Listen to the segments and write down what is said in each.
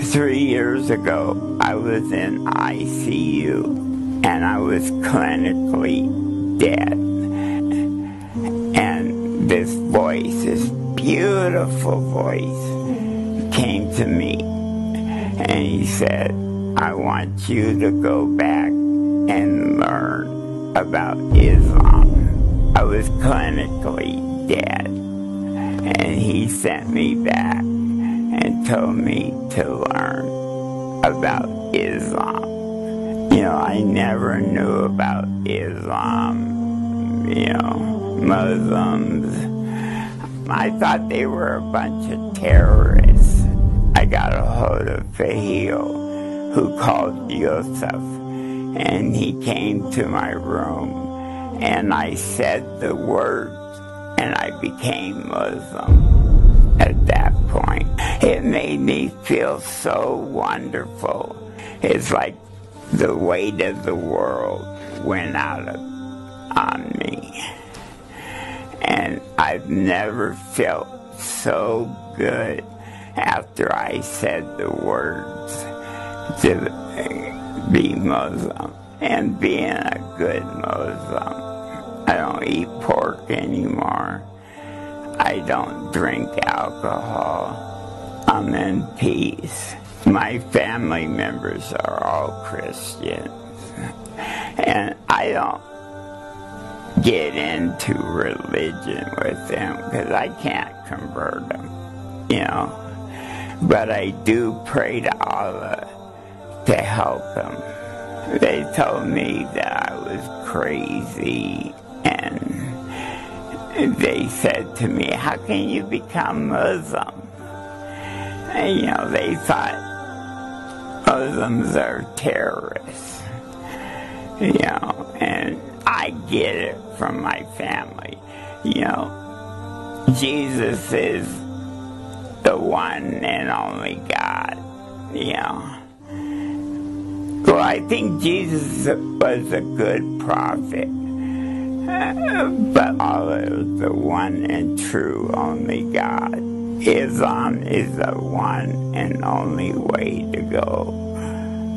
3 years ago, I was in ICU, and I was clinically dead. And this voice, this beautiful voice, came to me, and he said, I want you to go back and learn about Islam. I was clinically dead, and he sent me back and told me to learn about Islam. You know, I never knew about Islam, you know, Muslims. I thought they were a bunch of terrorists. I got a hold of Fahil, who called Yusuf, and he came to my room, and I said the words, and I became Muslim at that point. It made me feel so wonderful. It's like the weight of the world went on me. And I've never felt so good after I said the words to be Muslim. And being a good Muslim, I don't eat pork anymore. I don't drink alcohol. I'm in peace. My family members are all Christians, and I don't get into religion with them because I can't convert them, you know. But I do pray to Allah to help them. They told me that I was crazy, and they said to me, how can you become Muslim? And, you know, they thought Muslims are terrorists, you know, and I get it from my family. You know, Jesus is the one and only God, you know. Well, I think Jesus was a good prophet, but Allah is the one and true only God. Islam is the one and only way to go.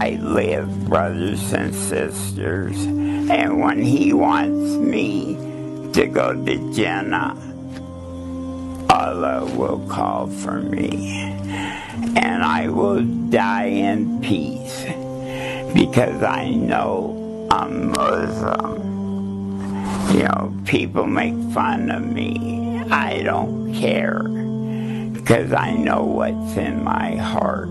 I live, brothers and sisters, and when He wants me to go to Jannah, Allah will call for me, and I will die in peace, because I know I'm Muslim. You know, people make fun of me. I don't care, because I know what's in my heart.